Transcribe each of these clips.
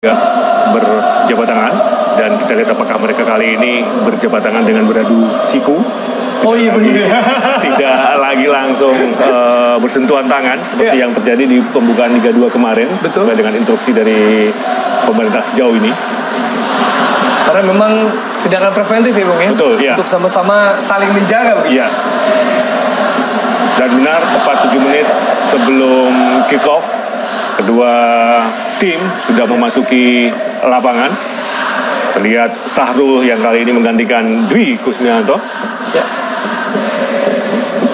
berjabat tangan, dan kita lihat apakah mereka kali ini berjabat tangan dengan beradu siku. Oh iya benar. Tidak lagi langsung bersentuhan tangan seperti yang terjadi di pembukaan Liga 2 kemarin. Betul. Dengan instruksi dari pemerintah sejauh ini. Karena memang tindakan preventif ya Bung ya. Betul, iya. Untuk sama-sama saling menjaga begitu. Iya. Dan benar, tepat 7 menit sebelum kick off, kedua tim sudah memasuki lapangan. Terlihat Sahrul yang kali ini menggantikan Dwi Kusmianto. Ya.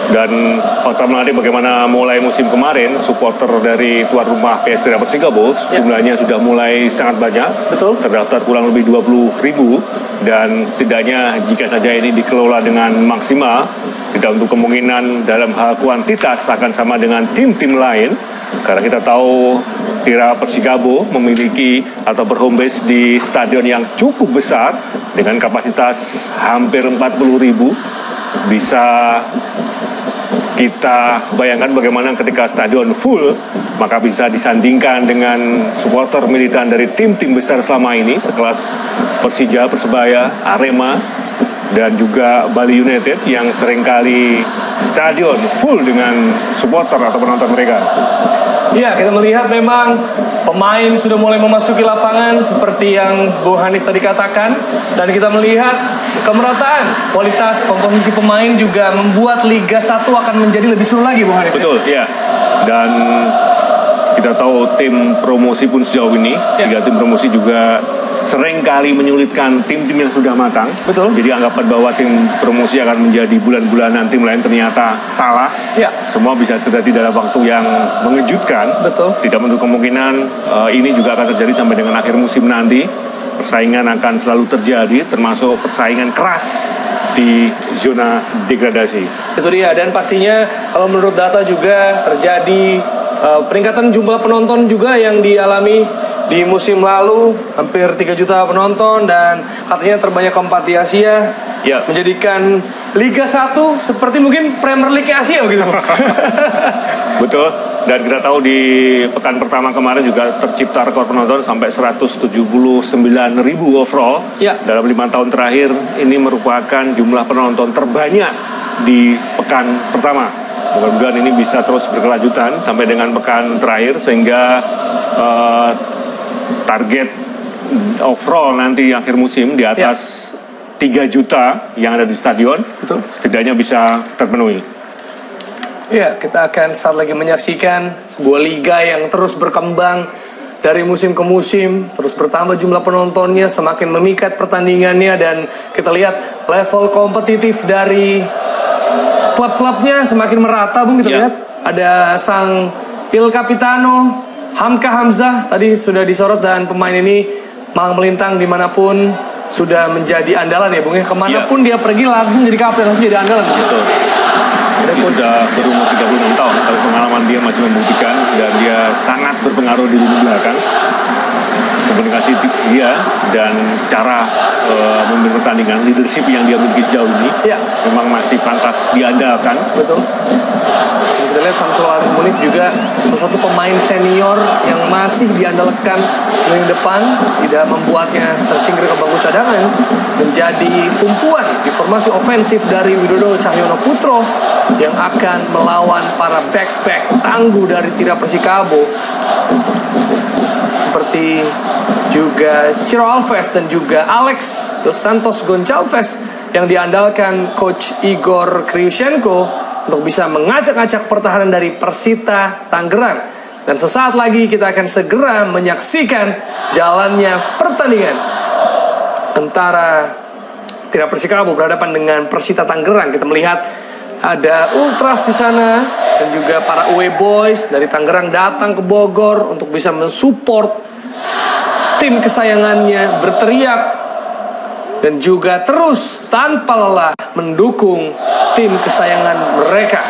Dan fakta menarik bagaimana mulai musim kemarin supporter dari tuan rumah PS Tira Persikabo jumlahnya sudah mulai sangat banyak. Betul. Terdaftar kurang lebih 20.000, dan setidaknya jika saja ini dikelola dengan maksimal, tidak untuk kemungkinan dalam hal kuantitas akan sama dengan tim-tim lain. Karena kita tahu Tira Persikabo memiliki atau berhome base di stadion yang cukup besar dengan kapasitas hampir 40.000. Bisa kita bayangkan bagaimana ketika stadion full, maka bisa disandingkan dengan supporter militan dari tim-tim besar selama ini sekelas Persija, Persebaya, Arema, dan juga Bali United yang seringkali stadion full dengan supporter atau penonton mereka. Iya, kita melihat memang pemain sudah mulai memasuki lapangan seperti yang Bu Hanif tadi katakan, dan kita melihat kemerataan kualitas komposisi pemain juga membuat Liga 1 akan menjadi lebih seru lagi Bu Hanif. Betul, ya. Dan kita tahu tim promosi pun sejauh ini, 3 tim promosi juga sering kali menyulitkan tim-tim yang sudah matang. Betul. Jadi anggapan bahwa tim promosi akan menjadi bulan-bulanan tim lain ternyata salah. Ya. Semua bisa terjadi dalam waktu yang mengejutkan. Betul. Tidak menutup kemungkinan ini juga akan terjadi sampai dengan akhir musim nanti. Persaingan akan selalu terjadi, termasuk persaingan keras di zona degradasi. Itu dia, dan pastinya kalau menurut data juga terjadi peningkatan jumlah penonton juga yang dialami di musim lalu, hampir 3 juta penonton, dan katanya terbanyak keempat di Asia. Ya. Menjadikan Liga 1 seperti mungkin Premier League Asia gitu. Betul. Dan kita tahu di pekan pertama kemarin juga tercipta rekor penonton sampai 179.000 overall. Ya. Dalam 5 tahun terakhir, ini merupakan jumlah penonton terbanyak di pekan pertama. Mudah-mudahan ini bisa terus berkelanjutan sampai dengan pekan terakhir, sehingga target overall nanti akhir musim di atas 3 juta yang ada di stadion. Betul. Setidaknya bisa terpenuhi. Ya, kita akan saat lagi menyaksikan sebuah liga yang terus berkembang dari musim ke musim, terus bertambah jumlah penontonnya, semakin memikat pertandingannya, dan kita lihat level kompetitif dari klub-klubnya semakin merata, Bung. Kita lihat ada sang Il Capitano Hamka Hamzah tadi sudah disorot, dan pemain ini malang melintang dimanapun sudah menjadi andalan ya Bung ya. Kemanapun dia pergi langsung jadi kapten, langsung jadi andalan. Betul. Dia sudah berumur 36 tahun, tapi pengalaman dia masih membuktikan, dan dia sangat berpengaruh di lini belakang. Komunikasi dia dan cara memimpin pertandingan, leadership yang dia miliki sejauh ini memang masih pantas diandalkan. Betul. Kita lihat Samsul Arif Munif juga salah satu pemain senior yang masih diandalkan di depan, tidak membuatnya tersingkir ke bangku cadangan, menjadi tumpuan di formasi ofensif dari Widodo Cahyono Putro yang akan melawan para back-back tangguh dari Tira Persikabo seperti juga Ciro Alves dan juga Alex Dos Santos Goncalves yang diandalkan Coach Igor Kriushenko untuk bisa mengacak-acak pertahanan dari Persita Tangerang. Dan sesaat lagi kita akan segera menyaksikan jalannya pertandingan antara Tira Persikabo berhadapan dengan Persita Tangerang. Kita melihat ada Ultras di sana dan juga para Away Boys dari Tangerang datang ke Bogor untuk bisa mensupport tim kesayangannya, berteriak dan juga terus tanpa lelah mendukung tim kesayangan mereka.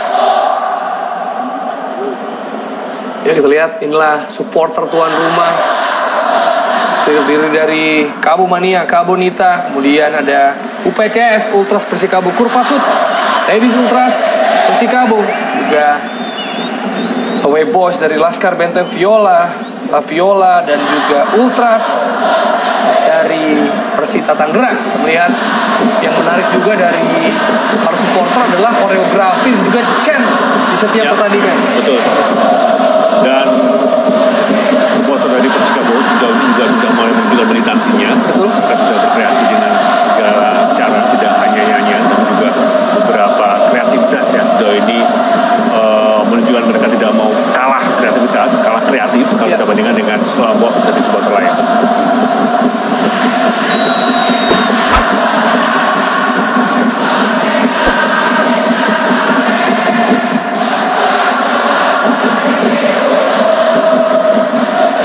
Ya, kita lihat inilah supporter tuan rumah, terdiri dari Kabo Mania, Kabo Nita, kemudian ada UPCS Ultras Persikabo Kurvasut, Ladies Ultras Persikabo, juga Away Boys dari Laskar Benteng Viola, La Viola dan juga Ultras dari Persita Tangerang. Melihat yang menarik juga dari para supporter adalah koreografi dan juga chant di setiap pertandingan. Betul. Dan supporter dari Persikabo juga sudah mulai menunjukkan militansinya. Betul. Mereka sudah berkreasi dengan segala cara, tidak hanya nyanyian, tapi juga beberapa kreativitas ya. Sejauh ini menunjukkan mereka tidak mau kalah kreativitas, kalah kreatif kalau kita bandingkan dengan kelompok dari supporter lain.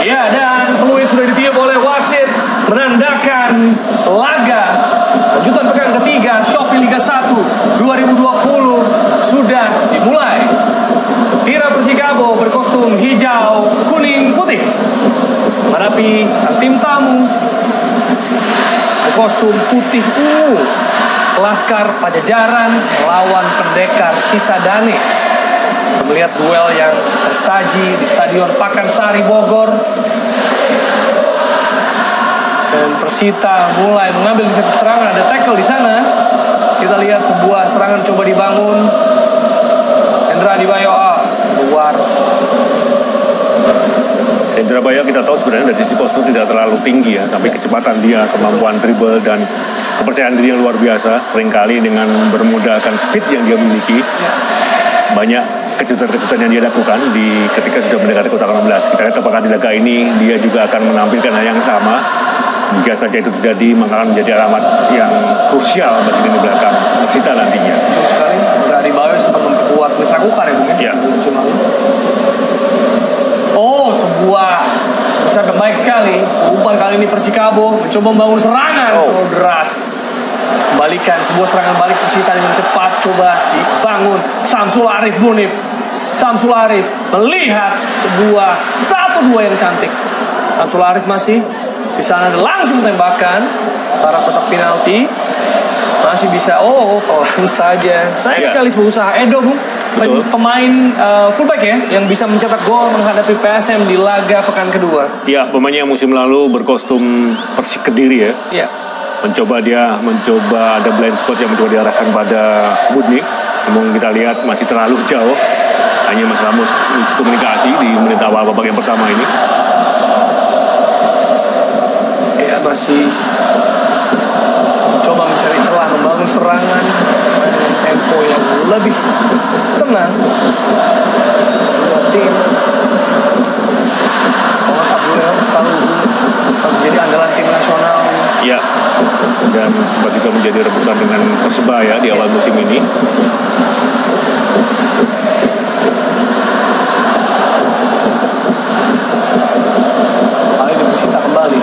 Ya, dan peluit sudah ditiup oleh wasit menandakan laga lanjutan pekan ketiga Shopee Liga 1 2020 sudah dimulai. Tira Persikabo berkostum hijau, kuning, putih menghadapi sang tim tamu berkostum putih ungu, Laskar Pajajaran melawan Pendekar Cisadane. Melihat duel yang tersaji di Stadion Pakansari Bogor, dan Persita mulai mengambil inisiatif serangan. Ada tackle di sana. Kita lihat sebuah serangan coba dibangun. Hendra Dibayo keluar. Hendra Bayo kita tahu sebenarnya dari sisi postur tidak terlalu tinggi ya, tapi kecepatan dia, kemampuan dribble dan kepercayaan diri yang luar biasa. Seringkali dengan bermodalkan speed yang dia miliki, banyak kejutan-kejutan yang dia lakukan ketika sudah mendekati kotak 16. Kita lihat apakah di laga ini dia juga akan menampilkan hal yang sama. Jika saja itu terjadi, maka akan menjadi alamat yang krusial bagi lini belakang Persita nantinya. Terus sekali, Hendra Dibayo sempat memperkuat Mitra Kukar ya, mungkin. Ya. Oh, sebuah besar dan baik sekali. Umpan kali ini Persikabo mencoba membangun serangan. Oh, deras. Kembalikan sebuah serangan balik Persita dengan cepat, coba dibangun. Samsul Arif Munib. Samsul Arif melihat sebuah 1-2 yang cantik. Samsul Arif masih di sana, langsung tembakan arah kotak penalti. Masih bisa, pelan saja. Sayang sekali berusaha Edo, Bung. Pemain fullback ya, yang bisa mencetak gol menghadapi PSM di laga pekan kedua. Ya, pemain yang musim lalu berkostum Persik Kediri ya. Iya. Mencoba ada blind spot yang mencoba diarahkan pada Budnik. Namun kita lihat masih terlalu jauh. Hanya masalah miskomunikasi di menit awal babak yang pertama ini. Ya, masih coba mencari celah, membangun serangan dengan tempo yang lebih tenang. Tim Abdul harus selalu menjadi andalan tim nasional. Ya, dan sempat juga menjadi rebutan dengan Persebaya di awal musim ini. Kali ini Persita kembali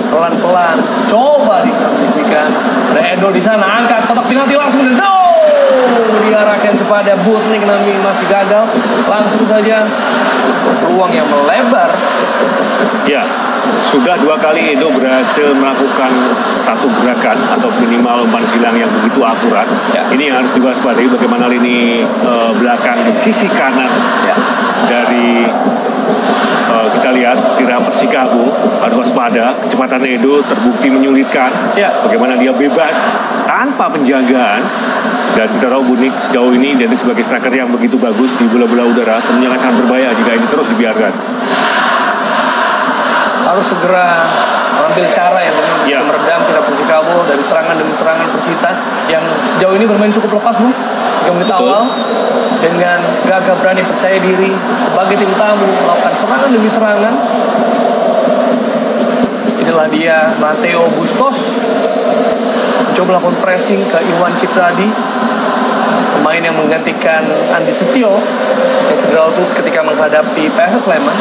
pelan-pelan, coba dikondisikan. Ada Edo di sana, angkat kotak penalti langsung dan diarahkan kepada Budnik, namun masih gagal. Langsung saja peluang yang melebar. Ya, sudah 2 kali Edo berhasil melakukan satu gerakan atau minimal umpan silang yang begitu akurat. Ya. Ini harus diwaspadai bagaimana lini belakang di sisi kanan dari kita lihat Tira Persikabo harus waspada. Kecepatan Edo terbukti menyulitkan. Ya. Bagaimana dia bebas tanpa penjagaan. Dan kita tahu Budnik sejauh ini identik sebagai striker yang begitu bagus di bola-bola udara. Tentunya akan sangat berbahaya jika ini terus dibiarkan. Harus segera mengambil cara yang bisa meredam Tira Persikabo dari serangan demi serangan Persita yang sejauh ini bermain cukup lepas, Bung. 3 menit awal dengan gagah berani percaya diri sebagai tim tamu melakukan serangan demi serangan. Inilah dia Matteo Bustos mencoba melakukan pressing ke Iwan Cipradi, pemain yang menggantikan Andi Setio yang cedera lutut ketika menghadapi PSS Sleman.